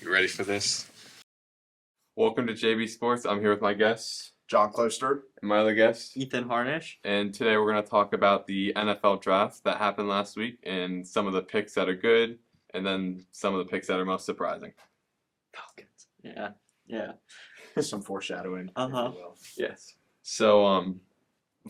You ready for this? Welcome to JBSports. I'm here with my guests, John Closter. and my other guest. Ethan Harnish. And today we're going to talk about the NFL draft that happened last week and some of the picks that are good and then some of the picks that are most surprising. Falcons. Yeah. Some foreshadowing. Uh-huh. if you will. Yes. So,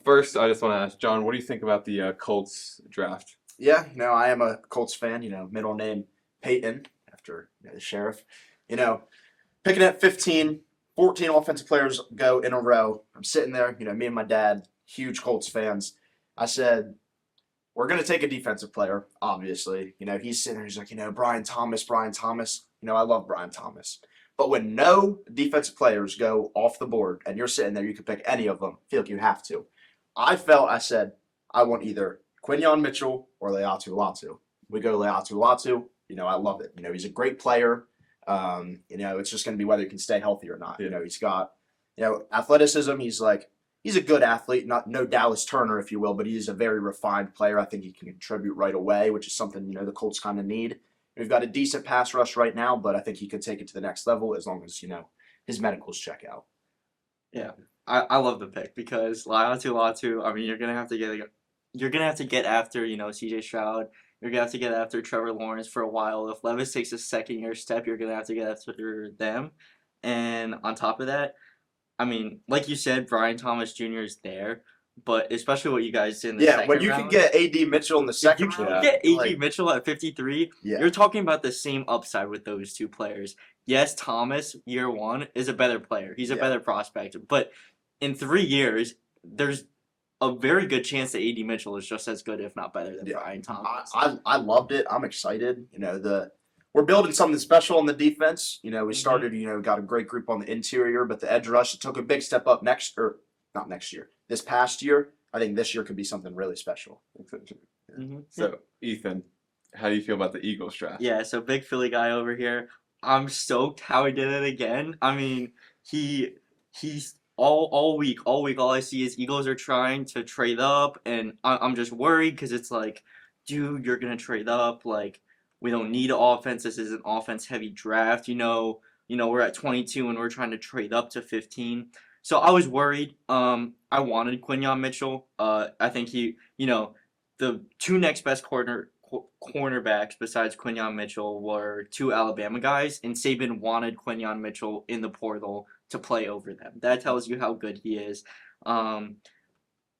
first, I just want to ask, John, what do you think about the Colts draft? Yeah, I am a Colts fan. Middle name Peyton after the sheriff. Picking at 15, 14 offensive players go in a row. I'm sitting there, me and my dad, huge Colts fans. I said, we're going to take a defensive player, obviously. He's sitting there, he's like, Brian Thomas. I love Brian Thomas. But when no defensive players go off the board and you're sitting there, you can pick any of them. I feel like you have to. I said, I want either Quinyon Mitchell or Leatu Latu. We go Leatu Latu. I love it. He's a great player. It's just going to be whether he can stay healthy or not. Yeah. He's got, athleticism. He's a good athlete, no Dallas Turner, if you will, but he's a very refined player. I think he can contribute right away, which is something, the Colts kind of need. We've got a decent pass rush right now, but I think he could take it to the next level as long as, his medicals check out. Yeah. I love the pick because Latu. I mean, you're gonna have to get after C.J. Stroud. You're gonna have to get after Trevor Lawrence for a while. If Levis takes a second-year step, you're gonna have to get after them. And on top of that, I mean, like you said, Brian Thomas Jr. is there, but especially what you guys did in the second when you round. can get A.D. Mitchell in the second If you round. can get A.D. Mitchell at 53, Yeah. you're talking about the same upside with those two players. Yes, Thomas, year one, is a better player. He's a better prospect. But in 3 years, there's a very good chance that A.D. Mitchell is just as good, if not better, than Brian Thomas. I loved it. I'm excited. We're building something special on the defense. We started, got a great group on the interior, but the edge rush took a big step up not next year, this past year. I think this year could be something really special. So, Ethan, how do you feel about the Eagles draft? Yeah, so big Philly guy over here. I'm stoked how he did it again. I mean, he's all week, all I see is Eagles are trying to trade up, and I'm just worried because it's like, dude, you're gonna trade up. Like, we don't need offense. This is an offense-heavy draft. We're at 22 and we're trying to trade up to 15. So I was worried. I wanted Quinyon Mitchell. I think the two next best cornerbacks besides Quinyon Mitchell were two Alabama guys, and Saban wanted Quinyon Mitchell in the portal to play over them. That tells you how good he is.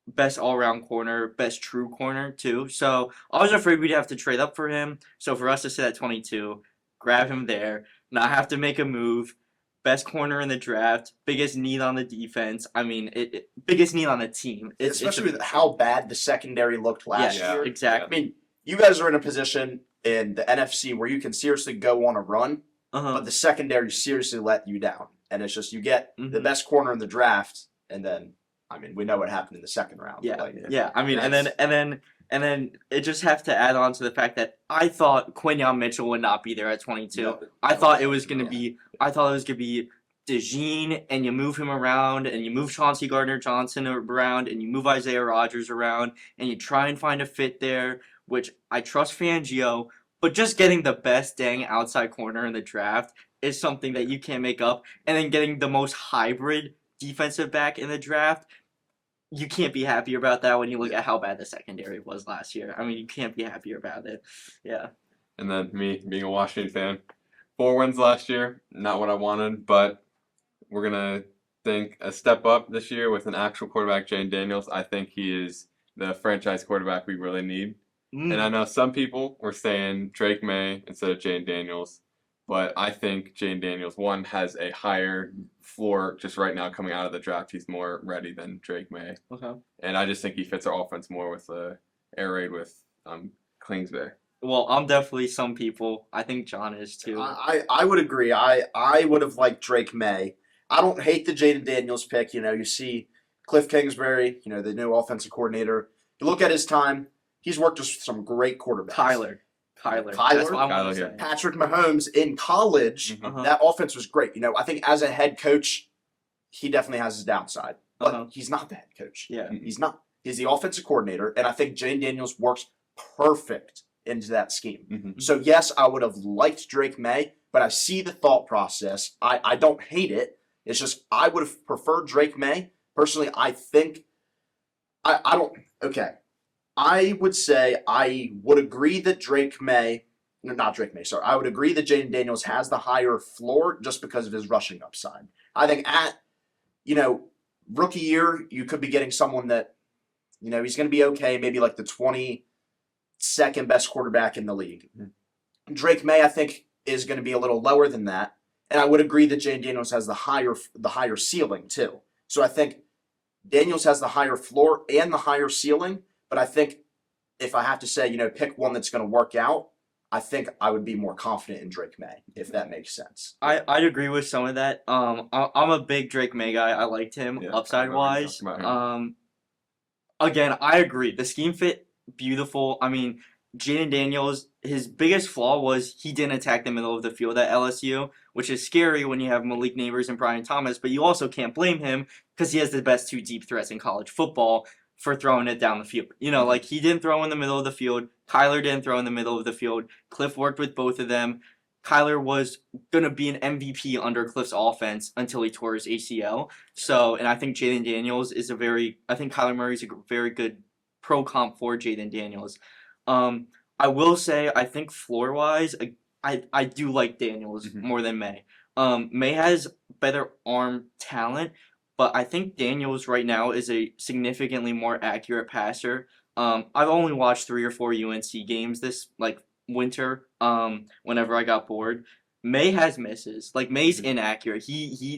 Best all-around corner, best true corner too. So I was afraid we'd have to trade up for him. So for us to sit at 22, grab him there, not have to make a move. Best corner in the draft, biggest need on the defense. I mean, biggest need on the team. Especially with how bad the secondary looked last year. Exactly. I mean, you guys are in a position in the NFC where you can seriously go on a run, but the secondary seriously let you down. And it's just you get the best corner in the draft, and then, I mean, we know what happened in the second round. Yeah. I mean, and then it just have to add on to the fact that I thought Quinyon Mitchell would not be there at 22. No. I thought it was gonna be DeJean, and you move him around, and you move Chauncey Gardner-Johnson around, and you move Isaiah Rodgers around, and you try and find a fit there, which I trust Fangio, but just getting the best dang outside corner in the draft is something that you can't make up, and then getting the most hybrid defensive back in the draft, you can't be happy about that when you look at how bad the secondary was last year. I mean, you can't be happier about it. Yeah. And then me, being a Washington fan, 4 wins last year, not what I wanted, but we're going to think a step up this year with an actual quarterback, Jane Daniels. I think he is the franchise quarterback we really need. And I know some people were saying Drake May instead of Jane Daniels, but I think Jane Daniels, one, has a higher floor just right now coming out of the draft. He's more ready than Drake May. Okay. And I just think he fits our offense more with the air raid with Kingsbury. Well, I'm definitely some people. I think John is too. I would agree. I would have liked Drake May. I don't hate the Jaden Daniels pick. You see Cliff Kingsbury, the new offensive coordinator. You look at his time, he's worked with some great quarterbacks. Kyler. That's what I want to say. Patrick Mahomes in college, that offense was great. I think as a head coach, he definitely has his downside. But he's not the head coach. Yeah. He's not. He's the offensive coordinator, and I think Jane Daniels works perfect into that scheme. So, yes, I would have liked Drake May, but I see the thought process. I don't hate it. It's just I would have preferred Drake May. Personally, I think I don't okay. I would say I would agree that Drake May, no, not Drake May, sorry. I would agree that Jaden Daniels has the higher floor just because of his rushing upside. I think at, rookie year, you could be getting someone that, he's going to be okay, maybe like the 22nd best quarterback in the league. Mm-hmm. Drake May, I think, is going to be a little lower than that. And I would agree that Jaden Daniels has the higher ceiling, too. So I think Daniels has the higher floor and the higher ceiling. But I think if I have to say, pick one that's going to work out, I think I would be more confident in Drake May, if that makes sense. I'd agree with some of that. I'm a big Drake May guy. I liked him upside wise. Again, I agree. The scheme fit beautiful. I mean, Jaden Daniels, his biggest flaw was he didn't attack the middle of the field at LSU, which is scary when you have Malik Neighbors and Brian Thomas. But you also can't blame him because he has the best two deep threats in college football for throwing it down the field. Like he didn't throw in the middle of the field. Kyler didn't throw in the middle of the field. Cliff worked with both of them. Kyler was going to be an MVP under Cliff's offense until he tore his ACL. So, and I think Jaden Daniels I think Kyler Murray's a very good pro comp for Jaden Daniels. I will say, I think floor-wise, I do like Daniels more than May. May has better arm talent, but I think Daniels right now is a significantly more accurate passer. I've only watched 3 or 4 UNC games this winter. Whenever I got bored, May has misses. May's inaccurate.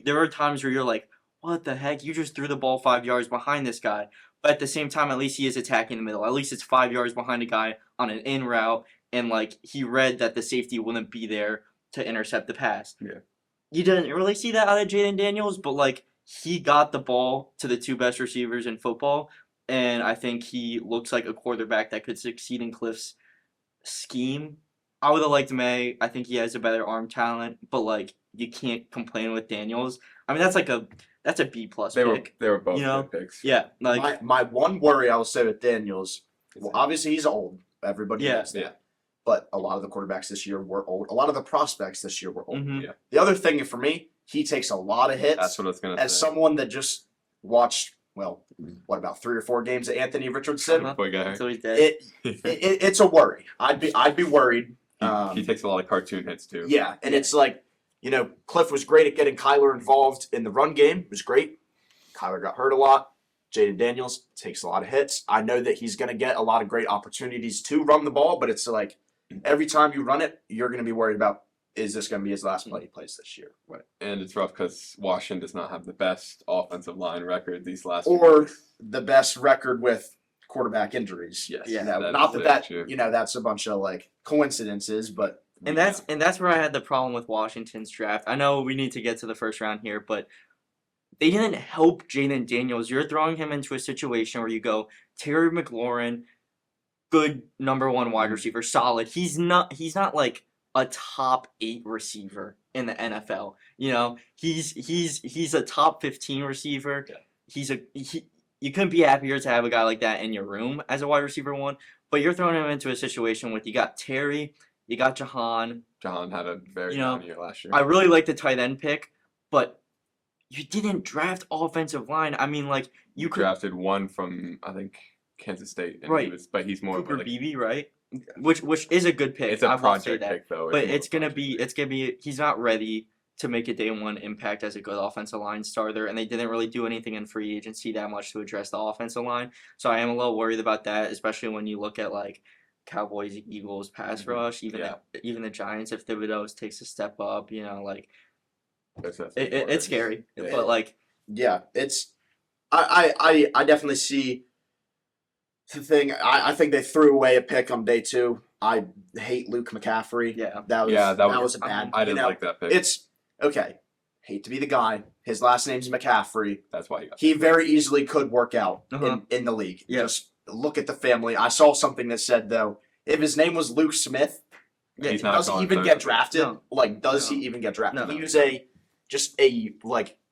There are times where you're like, what the heck? You just threw the ball 5 yards behind this guy. But at the same time, at least he is attacking the middle. At least it's 5 yards behind a guy on an in route, and he read that the safety wouldn't be there to intercept the pass. Yeah. You didn't really see that out of Jaden Daniels, but he got the ball to the 2 best receivers in football, and I think he looks like a quarterback that could succeed in Cliff's scheme. I would have liked May. I think he has a better arm talent, but you can't complain with Daniels. I mean, that's a B plus pick. They were both good picks. Yeah, my one worry I will say with Daniels, well, obviously he's old. Everybody knows that. Yeah. But a lot of the quarterbacks this year were old. A lot of the prospects this year were old. Mm-hmm. Yeah. The other thing for me, he takes a lot of hits. That's what I was going to say. As someone that just watched, about 3 or 4 games of Anthony Richardson, Boy guy. Until he's dead. it's a worry. I'd be worried. He takes a lot of cartoon hits too. Yeah, and it's Cliff was great at getting Kyler involved in the run game. It was great. Kyler got hurt a lot. Jaden Daniels takes a lot of hits. I know that he's going to get a lot of great opportunities to run the ball, but it's every time you run it, you're going to be worried about, is this going to be his last play he plays this year? Right. And it's rough because Washington does not have the best offensive line record these last or the best record with quarterback injuries. Yes. Yeah. Not that that's a bunch of coincidences, but And that's where I had the problem with Washington's draft. I know we need to get to the first round here, but they didn't help Jaden Daniels. You're throwing him into a situation where you go, Terry McLaurin, good number 1 wide receiver, solid. He's not a top 8 receiver in the NFL. He's a top 15 receiver. Yeah. You couldn't be happier to have a guy like that in your room as a wide receiver 1, but you're throwing him into a situation with, you got Terry, you got Jahan. Jahan had a very good year last year. I really like the tight end pick, but you didn't draft offensive line. I mean, you drafted one from, I think, Kansas State, and right? But he's more Cooper Beebe, right? Which is a good pick. It's a project pick though. But it's gonna be. He's not ready to make a day 1 impact as a good offensive line starter, and they didn't really do anything in free agency that much to address the offensive line. So I am a little worried about that, especially when you look at Cowboys, Eagles pass rush, even the Giants. If Thibodeau takes a step up, it's scary. But it's I definitely see the thing. I think they threw away a pick on day 2. I hate Luke McCaffrey. Yeah, that was a bad. I didn't like that pick. It's okay. Hate to be the guy. His last name's McCaffrey. That's why he very easily could work out Uh-huh. in the league. Yeah. Just look at the family. I saw something that said though, if his name was Luke Smith, he's not does he even get drafted? No. Does he even get drafted? No. He was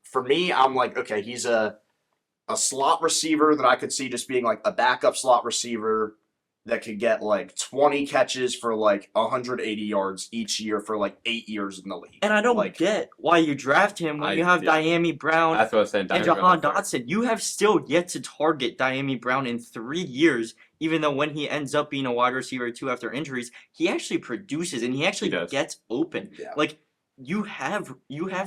for me, I'm okay, he's a slot receiver that I could see just being a backup slot receiver that could get like 20 catches for like 180 yards each year for like 8 years in the league. And I don't like, get why you draft him when you have Diami Brown That's what I was saying. and Jahan Dotson. You have still yet to target Diami Brown in 3 years, even though when he ends up being a wide receiver 2 after injuries, he actually produces and he actually gets open. Yeah. Like, you have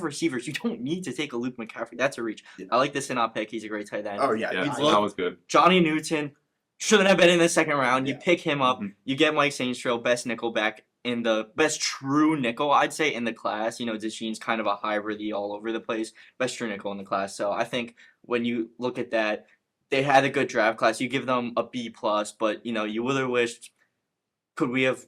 receivers. You don't need to take a Luke McCaffrey. That's a reach. Yeah. I like the Sinop pick. He's a great tight end. Oh, yeah. Yeah, that look- was good. Johnny Newton shouldn't have been in the second round. You Yeah. pick him up. Mhm. You get Mike Saintrail, best nickel back in the best true nickel, I'd say, in the class. You know, Deshane's kind of a hybrid all over the place. Best true nickel in the class. So I think when you look at that, they had a good draft class. You give them a B plus, but you know, you would have wished, could we have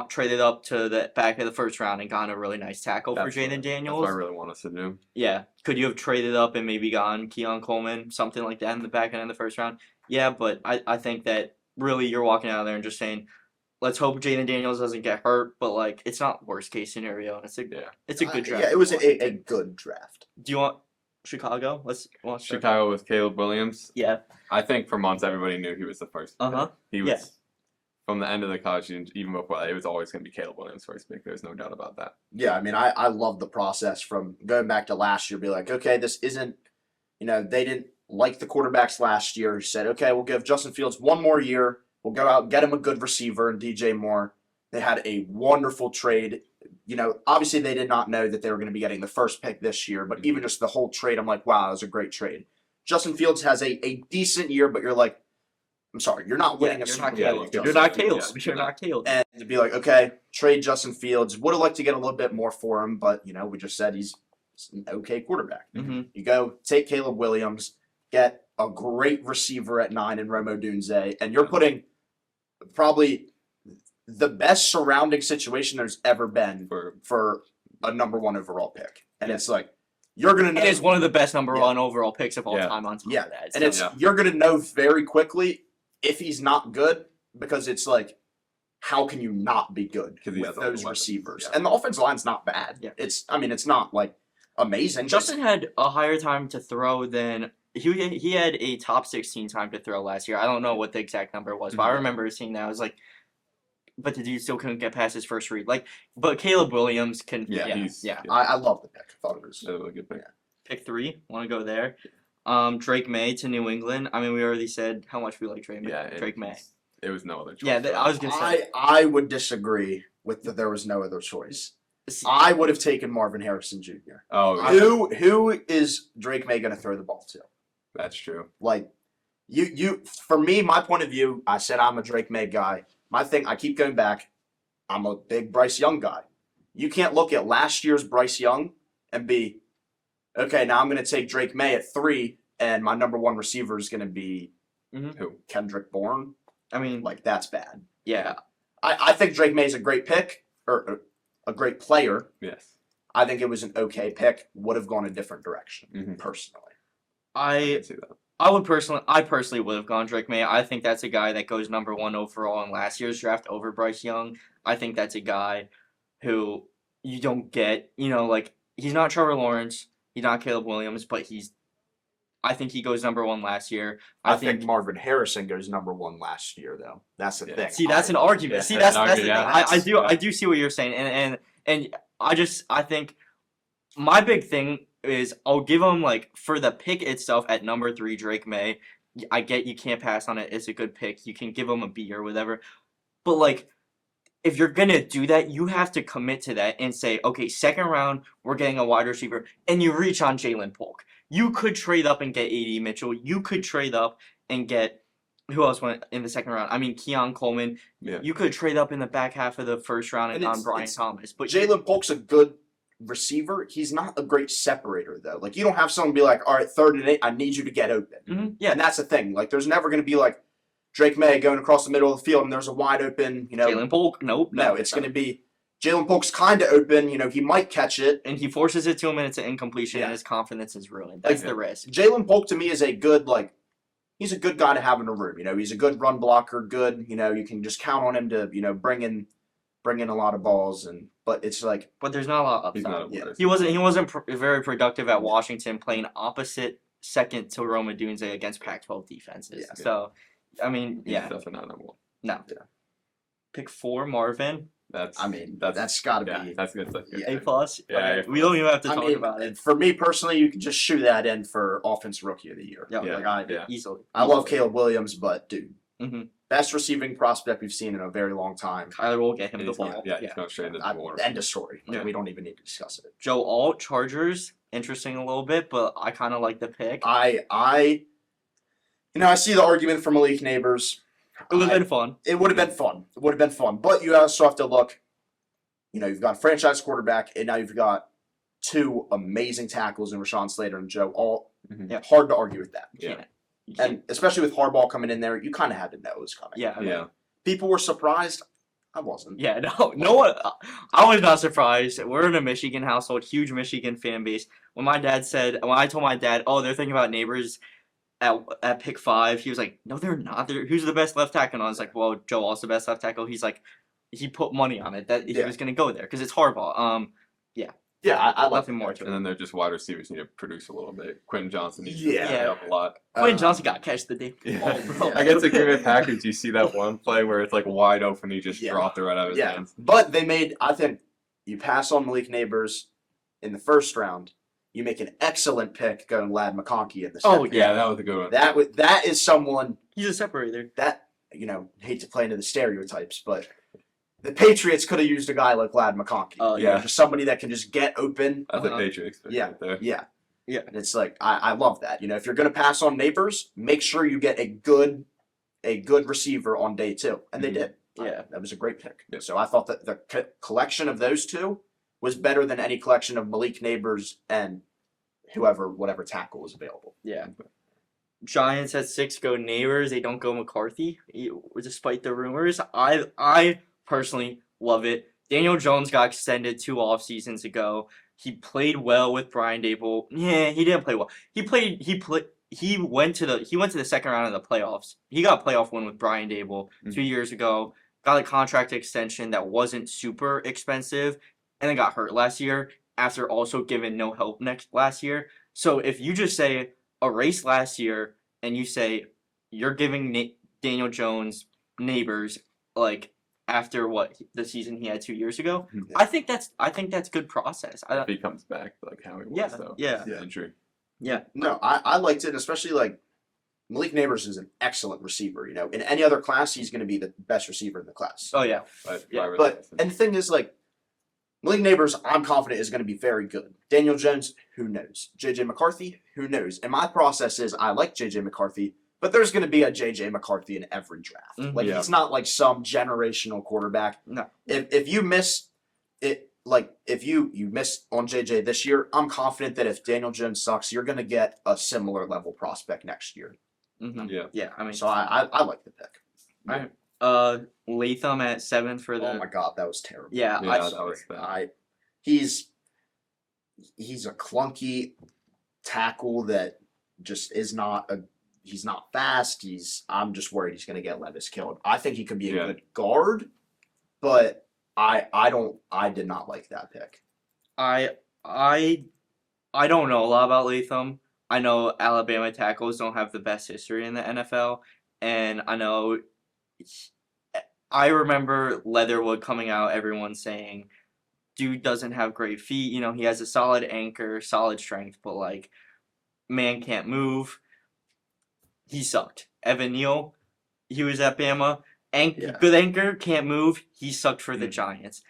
traded up to the back of the first round and gotten a really nice tackle for Jaden That's Daniels? what I really want us to do. Yeah. Could you have traded up and maybe gotten Keon Coleman, something like that in the back end of the first round? Yeah, but I think that really you're walking out of there and just saying, let's hope Jaden Daniels doesn't get hurt, but like it's not worst case scenario. It's a good draft. Yeah, it was a good draft. Do you want Chicago? Let's start. Chicago with Caleb Williams. Yeah. I think for months everybody knew he was the first. Uh-huh. He was Yeah. from the end of the college season, even before that, it was always going to be Caleb Williams first pick. There's no doubt about that. Yeah, I mean, I love the process from going back to last year. Be like, okay, this isn't, they didn't like the quarterbacks last year. He said, okay, we'll give Justin Fields one more year. We'll go out and get him a good receiver and DJ Moore. They had a wonderful trade. Obviously they did not know that they were going to be getting the first pick this year, but even just the whole trade, I'm like, wow, that was a great trade. Justin Fields has a decent year, but you're like, I'm sorry, you're not winning a Super Bowl. Caleb. with You're Justin not Fields. Caleb. You're not Caleb. And to be like, okay, trade Justin Fields. Would have liked to get a little bit more for him, but we just said he's an okay quarterback. Mm-hmm. You go take Caleb Williams, get a great receiver at 9 in Romo Dunze, and you're putting probably the best surrounding situation there's ever been for a number 1 overall pick. And it's like, you're going to know. It is one of the best number 1 overall picks of all time on top of that. And you're going to know very quickly if he's not good, because it's like, how can you not be good with those receivers? Yeah. And the offensive line's not bad. Yeah. It's not like amazing. Justin had a higher time to throw than he had a top 16 time to throw last year. I don't know what the exact number was, but I remember seeing that. I was like, but the dude still couldn't get past his first read. But Caleb Williams can. I love the pick. I thought it was a really good pick. Pick 3. Want to go there? Drake May to New England. I mean, we already said how much we like Drake May. Yeah, Drake May. It was no other choice. Yeah, I was gonna say. I would disagree with that. There was no other choice. I would have taken Marvin Harrison Jr. Oh, who is Drake May going to throw the ball to? that's true. Like, you for me, my point of view, I said I'm a Drake May guy. My thing, I keep going back. I'm a big Bryce Young guy. You can't look at last year's Bryce Young and be, okay, now I'm going to take Drake May at 3, and my number 1 receiver is going to be Who? Kendrick Bourne. I mean, Like, that's bad. yeah. I think Drake May is a great pick, or a great player. Yes. I think it was an okay pick. Would have gone a different direction, personally. I can see that. I personally would have gone Drake May. I think that's a guy that goes number 1 overall in last year's draft over Bryce Young. I think that's a guy who you don't get, he's not Trevor Lawrence, he's not Caleb Williams, but I think he goes number 1 last year. I think Marvin Harrison goes number 1 last year, though. That's the thing. See, that's an argument. Yeah, See, that's the thing. yeah. I do see what you're saying, and I think my big thing is I'll give him for the pick itself at number 3, Drake May. I get you can't pass on it. It's a good pick. You can give him a B or whatever, but if you're gonna do that, you have to commit to that and say, okay, second round we're getting a wide receiver, and you reach on Jalen Polk. You could trade up and get A.D. Mitchell. You could trade up and get who else went in the second round? I mean, Keon Coleman. Yeah. You could trade up in the back half of the first round and on Brian Thomas. But Jalen Polk's a good receiver. He's not a great separator, though. You don't have someone be like, all right, 3rd and 8, I need you to get open. Mm-hmm. Yeah, and that's the thing. There's never going to be Drake May going across the middle of the field and there's a wide open, Jalen Polk. Nope. No, it's going to be Jalen Polk's kind of open. He might catch it. And he forces it to him and it's an incompletion and his confidence is ruined. That's the risk. Jalen Polk to me is a good, he's a good guy to have in a room. He's a good run blocker, good, you can just count on him to, bring in a lot of balls. But it's But there's not a lot of He's upside. not He wasn't very productive at Washington playing opposite second to Roma Dunze against Pac-12 defenses. Yeah. So, I mean, He's yeah. definitely not number 1. No. Yeah. Pick 4, Marvin. That's I mean, that's that's got to yeah, be. that's good. That's good. Yeah. A plus. Yeah, Alright, A+. we don't even have to I talk mean, about it. for me personally, you can just shoe that in for offensive rookie of the year. Yeah, Like, I, yeah. Easily. I love Caleb Williams, but dude, Mm-hmm. best receiving prospect we've seen in a very long time. Kyler will get him And the he's going, ball. he's going straight into I, the water. end of story. Like, Yeah. we don't even need to discuss it. Joe Alt, Chargers. Interesting a little bit, but I kind of like the pick. I see the argument for Malik Neighbors. It would have been fun. It would have been fun. It would have been fun. But you also have to look, you've got a franchise quarterback, and now you've got 2 amazing tackles in Rashawn Slater and Joe Alt. Mhm. Yeah. Hard to argue with that. You Yeah. can't. You can't. And especially with Harbaugh coming in there, you kind of had to know it was coming. Yeah. I mean, Yeah. People were surprised. I wasn't. Yeah, no one. I was not surprised. We're in a Michigan household, huge Michigan fan base. When I told my dad, oh, they're thinking about Neighbors at pick 5, he was like, no, they're not. Who's the best left tackle? And I was like, well, Joe Alt's the best left tackle. He's like, he put money on it that he Yeah. was gonna go there because it's Harbaugh. Yeah, I like Nothing more to And it. then they're just wide receivers need to produce a little bit. Quentin Johnson needs Yeah. to step up a lot. Quentin Johnson got catch the day. Yeah. bro. Against the Green Bay Packers, you see that one play where it's like wide open, he just Yeah. dropped it right out of his Yeah. hands. But I think you pass on Malik Neighbors in the first round. You make an excellent pick going Lad McConkey in the Oh, second. Yeah, that was a good one. That is someone He's a separator. that, hate to play into the stereotypes, but the Patriots could have used a guy like Lad McConkey. Oh, yeah. Just somebody that can just get open. That's a Uh-huh. Patriots pick Yeah. right there. Yeah. Yeah. And it's like, I love that. If you're going to pass on Neighbors, make sure you get a good receiver on day 2. And they Mhm. did. Yeah. That was a great pick. Yeah. So I thought that the collection of those 2 was better than any collection of Malik Neighbors and whatever tackle was available. Yeah. Giants at 6 go Neighbors. They don't go McCarthy, despite the rumors. I personally love it. Daniel Jones got extended 2 off seasons ago. He played well with Brian Dable. Yeah, he didn't play well. He went to the second round of the playoffs. He got a playoff win with Brian Dable 2 years ago. Got a contract extension that wasn't super expensive, and then got hurt last year after also giving no help last year. So if you just say erase last year and you say you're giving Daniel Jones Neighbors like after the season he had 2 years ago, Mhm. I think that's good process. If he comes back like how he was, Yeah, though. yeah. The injury. No, I liked it, especially like Malik Neighbors is an excellent receiver. In any other class, he's going to be the best receiver in the class. Oh yeah, But, Yeah, And the thing is, like, Malik Neighbors, I'm confident is going to be very good. Daniel Jones, who knows? JJ McCarthy, who knows? And my process is I like JJ McCarthy, but there's going to be a JJ McCarthy in every draft. Mhm. Like, Yeah. he's not like some generational quarterback. No. If you miss it, like if you miss on JJ this year, I'm confident that if Daniel Jones sucks, you're going to get a similar level prospect next year. Yeah. yeah. I mean, So I like the pick. Latham at 7 for the. Oh my God, that was terrible. Yeah, Yeah, that was bad. He's a clunky tackle that just is not he's not fast. I'm just worried he's gonna get Levis killed. I think he could be a Yeah. good guard, but I did not like that pick. I don't know a lot about Latham. I know Alabama tackles don't have the best history in the NFL, and I remember Leatherwood coming out, everyone saying, dude doesn't have great feet. He has a solid anchor, solid strength, but like, man can't move. He sucked. Evan Neal, he was at Bama. Yeah. Good anchor, can't move. He sucked for the Giants.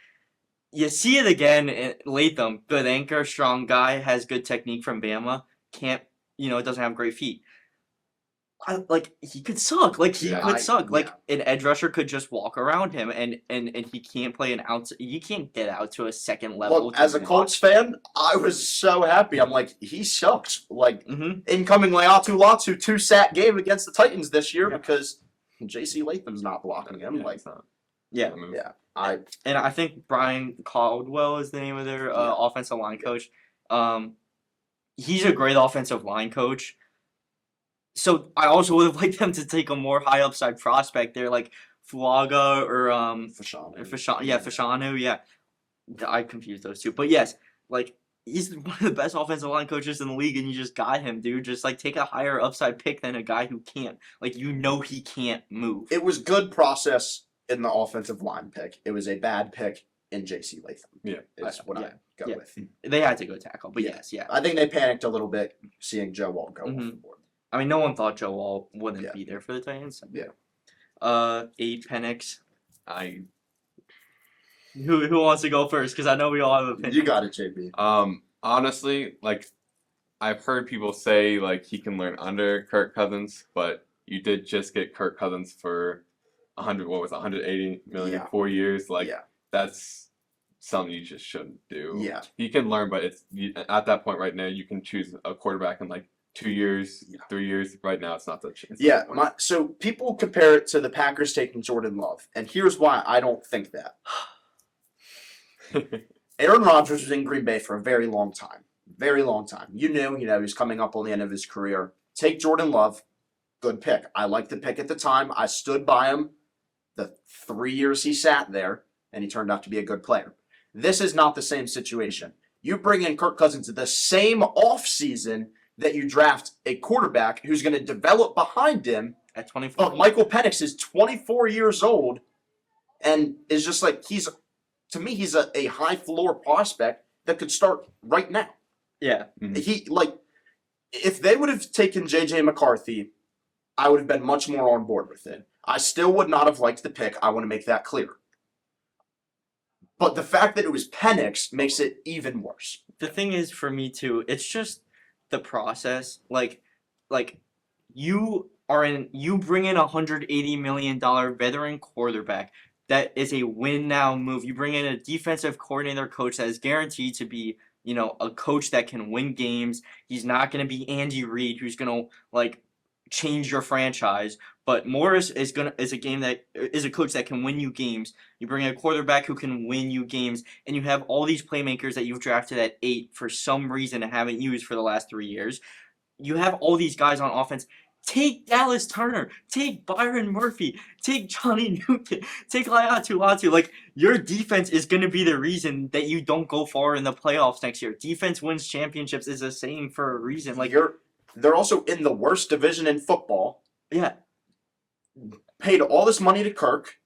You see it again in Latham. Good anchor, strong guy, has good technique from Bama. Can't, doesn't have great feet. He could suck. He Yeah, could suck. yeah. An edge rusher could just walk around him, and he can't play an out. You can't get out to a second level. Look, as a Colts fan, I was so happy. I'm like, he sucks. Like, Mm-hmm. incoming Leatu 2-sack game against the Titans this year Yeah. because J.C. Latham's not blocking him. Yeah, Like, it's not Yeah. a move. yeah, And I think Brian Caldwell is the name of their Yeah. offensive line coach. He's a great offensive line coach. So I also would have liked them to take a more high upside prospect there, like Fuaga or Fashanu. Fashanu. Yeah, Fashanu. Yeah, I confused those two. But yes, like he's one of the best offensive line coaches in the league, and you just got him, dude. Just like take a higher upside pick than a guy who can't. Like he can't move. It was good process in the offensive line pick. It was a bad pick in J.C. Latham. Yeah. Is what I go Yeah. with. They had to go tackle, but Yeah. yes, yeah. I think they panicked a little bit seeing Joe Wall go off the board. I mean, no one thought Joe Wall wouldn't Yeah. be there for the Titans. Yeah. Eight Penix. I Who wants to go first? Because I know we all have opinions. You got it, JB. honestly, like I've heard people say like he can learn under Kirk Cousins, but you did just get Kirk Cousins for 180 million, Yeah. 4 years. Like Yeah. that's something you just shouldn't do. Yeah. He can learn, but at that point right now you can choose a quarterback in like 2 years, 3 years. Right now it's not the chance. Yeah, so people compare it to the Packers taking Jordan Love, and here's why I don't think that. Aaron Rodgers was in Green Bay for a very long time. Very long time. You knew, he's coming up on the end of his career. Take Jordan Love, good pick. I liked the pick at the time. I stood by him the 3 years he sat there, and he turned out to be a good player. This is not the same situation. You bring in Kirk Cousins the same offseason that you draft a quarterback who's going to develop behind him. At 24. But Michael Penix is 24 years old and is just like, he's a high floor prospect that could start right now. Yeah. If they would have taken JJ McCarthy, I would have been much more on board with it. I still would not have liked the pick. I want to make that clear. But the fact that it was Penix makes it even worse. The thing is, for me too, it's just the process. Like you bring in $180 million veteran quarterback. That is a win now move. You bring in a defensive coordinator coach that is guaranteed to be, a coach that can win games. He's not going to be Andy Reid, who's going to change your franchise. But Morris is a coach that can win you games. You bring in a quarterback who can win you games, and you have all these playmakers that you've drafted at 8 for some reason and haven't used for the last 3 years. You have all these guys on offense. Take Dallas Turner. Take Byron Murphy. Take Johnny Newton. Take Latu. Your defense is going to be the reason that you don't go far in the playoffs next year. Defense wins championships is a saying for a reason. They're also in the worst division in football. Yeah. Paid all this money to Kirk,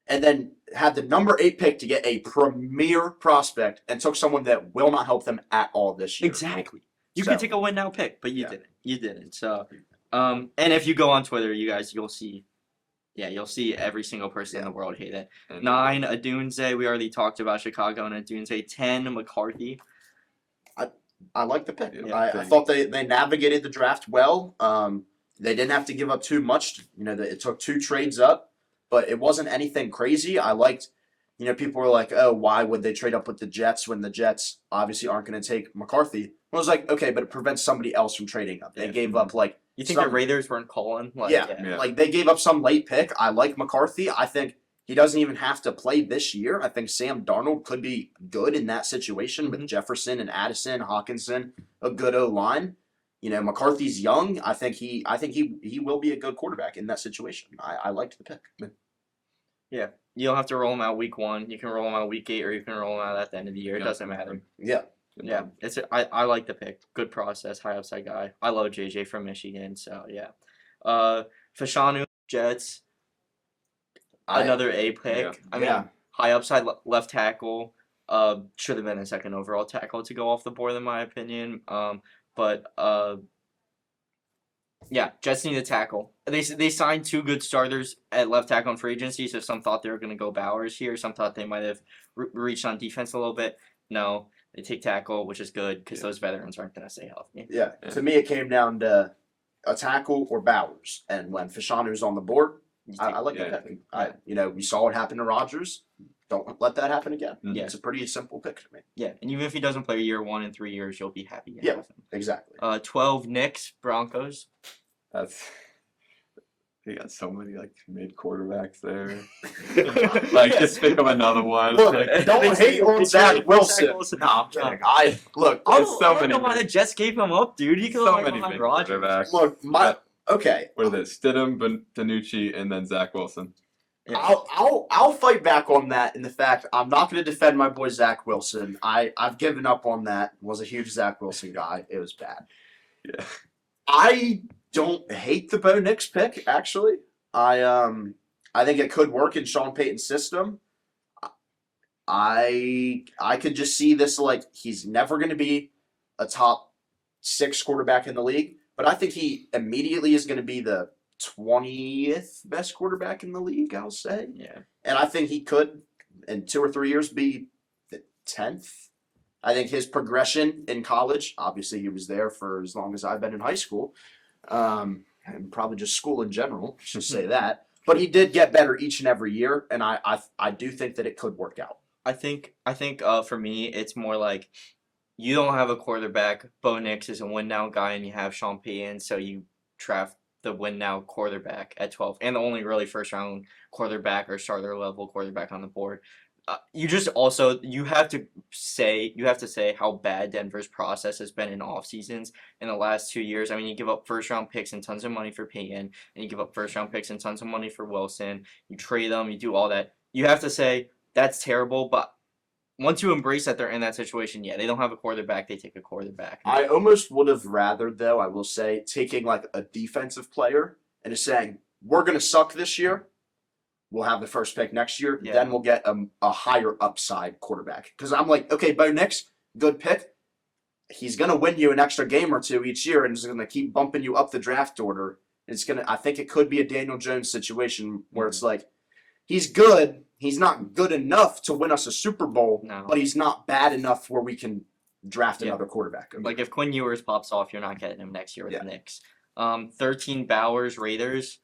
and then had the number 8 pick to get a premier prospect, and took someone that will not help them at all this year. Exactly. You could take a win now pick, but you didn't. You didn't. So, and if you go on Twitter, you guys, you'll see every single person in the world hate it. 9, Adunze. We already talked about Chicago and Adunze. 10, McCarthy. I like the pick. Yeah, I thought they navigated the draft well. They didn't have to give up too much. It took 2 trades up, but it wasn't anything crazy. I liked, people were like, oh, why would they trade up with the Jets when the Jets obviously aren't going to take McCarthy? I was like, okay, but it prevents somebody else from trading up. They gave up You think the Raiders weren't calling? They gave up some late pick. I like McCarthy. I think he doesn't even have to play this year. I think Sam Darnold could be good in that situation with Jefferson and Addison, Hawkinson, a good O-line. McCarthy's young. I think he will be a good quarterback in that situation. I liked the pick. Yeah. You don't have to roll him out week 1. You can roll him out week 8, or you can roll him out at the end of the year. It doesn't matter. Yeah. Yeah, I like the pick. Good process, high upside guy. I love JJ from Michigan, so yeah. Fashanu, Jets, another A pick. Yeah. I mean, high upside left tackle. Should have been a second overall tackle to go off the board in my opinion. Yeah, Jets need a tackle. They signed 2 good starters at left tackle in free agency, so some thought they were going to go Bowers here. Some thought they might have reached on defense a little bit. No. They take tackle, which is good because those veterans aren't going to stay healthy. Yeah. To me, it came down to a tackle or Bowers. And when Fashanu's on the board, I like the pick. We saw what happened to Rodgers. Don't let that happen again. Yeah. It's a pretty simple pick to me. Yeah, and even if he doesn't play year 1 in 3 years, you'll be happy. Yeah, with him. Exactly. 12, Knicks, Broncos. You got so many mid quarterbacks there. Just pick up another one. Look, don't hate on Zach Wilson. No, I'm kidding. I don't know why the Jets gave him up, dude. He could so have many gone big Rodgers. quarterbacks. Look, okay. What are they? Stidham, Danucci, and then Zach Wilson. Yeah. I'll fight back on that in the fact I'm not going to defend my boy Zach Wilson. I've given up on that. Was a huge Zach Wilson guy. It was bad. Yeah. I don't hate the Bo Nix pick actually. I think it could work in Sean Payton's system. I could just see this like he's never going to be a top 6 quarterback in the league, but I think he immediately is going to be the 20th best quarterback in the league, I'll say. Yeah. And I think he could in 2 or 3 years be the 10th. I think his progression in college, obviously he was there for as long as I've been in high school, and probably just school in general, should say that. But he did get better each and every year, and I do think that it could work out. I think for me it's more like you don't have a quarterback. Bo Nix is a win now guy, and you have Sean Payton, so you draft the win now quarterback at 12, and the only really first round quarterback or starter level quarterback on the board. You just also you have to say how bad Denver's process has been in off seasons in the last 2 years. I mean, you give up first round picks and tons of money for Payton, and you give up first round picks and tons of money for Wilson. You trade them, you do all that. You have to say that's terrible, but once you embrace that they're in that situation, yeah, they don't have a quarterback, they take a quarterback. I almost would have rather, though, I will say, taking like a defensive player and just saying, we're going to suck this year. We'll have the first pick next year. Yeah. Then we'll get a higher upside quarterback. Because I'm like, okay, Bo Nix, good pick. He's going to win you an extra game or 2 each year and is going to keep bumping you up the draft order. I think it could be a Daniel Jones situation where it's like, he's good. He's not good enough to win us a Super Bowl, No. but he's not bad enough where we can draft another quarterback. Like if Quinn Ewers pops off, you're not getting him next year with Yeah. the Knicks. 13 Bowers Raiders.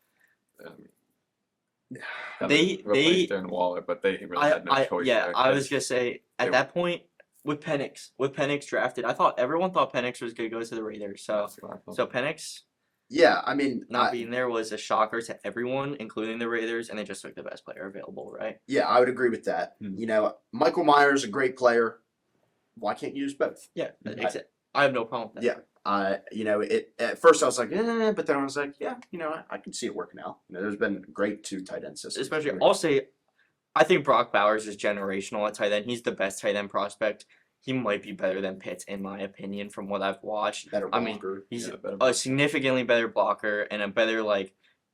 They replaced Darren Waller, but they really had no choice. yeah, there, I was 'cause gonna say at that point with Penix drafted, everyone thought Penix was gonna go to the Raiders. So that's what I thought. so Penix Yeah, I mean, not being there was a shocker to everyone, including the Raiders, and they just took the best player available, right? yeah, I would agree with that. Hmm. You know, Michael Myers is a great player. Why can't you use both? Yeah, I have no problem with that. Yeah. You know, at first I was like, but then I was like, yeah, you know, I can see it working out. You know, there's been great 2 tight end systems. Especially, I'll say, I think Brock Bowers is generational at tight end. He's the best tight end prospect. He might be better than Pitts, in my opinion, from what I've watched. Better I mean, blocker. he's better a significantly better blocker and a better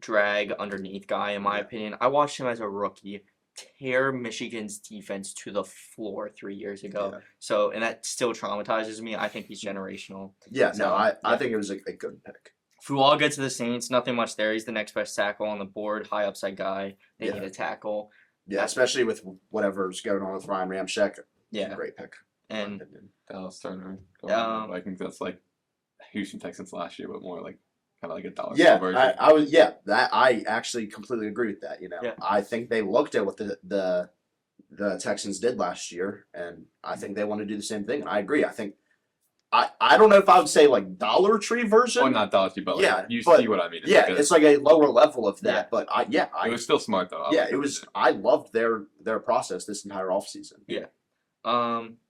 drag underneath guy, in my Yeah. opinion. I watched him as a rookie tear Michigan's defense to the floor 3 years ago. Yeah. So, and that still traumatizes me. I think he's generational. Yeah, So, no, I yeah. think it was a good pick. Fual gets to the Saints, nothing much there. He's the next best tackle on the board, high upside guy. They Yeah. need a tackle. Yeah, especially with whatever's going on with Ryan Ramczyk. Yeah. Great pick. And Dallas Turner. I think that's like Houston Texans last year, but more kind of like a dollar Yeah, version. I actually completely agree with that. You know, Yeah. I think they looked at what the Texans did last year, and I think they want to do the same thing. And I agree. I think I don't know if I would say Dollar Tree version. Well, not Dollar Tree, but you but- see what I mean. Yeah, because it's like a lower level of that. Yeah. But it was still smart though. it was. I loved their process this entire offseason. Yeah.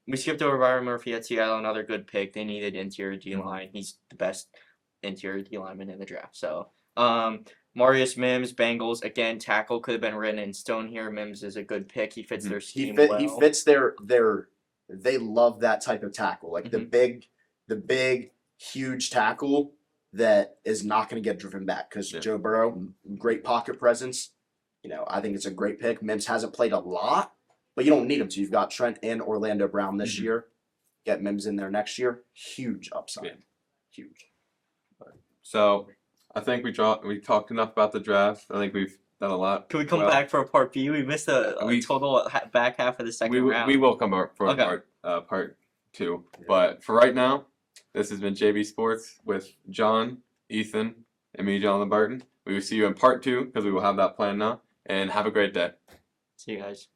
We skipped over Byron Murphy at Seattle, another good pick. They needed interior D line. He's the best interior D lineman in the draft. So, Marius Mims, Bengals, again, tackle could have been written in stone here. Mims is a good pick. He fits their scheme well. He fits their. They love that type of tackle, like the big, huge tackle that is not going to get driven back because Joe Burrow, great pocket presence. You know, I think it's a great pick. Mims hasn't played a lot, but you don't need him to. You've got Trent and Orlando Brown this year. Get Mims in there next year. Huge upside. Yeah. Huge. So I think we talked enough about the draft. I think we've done a lot. Can we come back for a part B? We missed a total back half of the second round. We will come back for part 2. Yeah. But for right now, this has been JB Sports with John, Ethan, and me, John Barton. We will see you in part 2 because we will have that plan now. And have a great day. See you guys.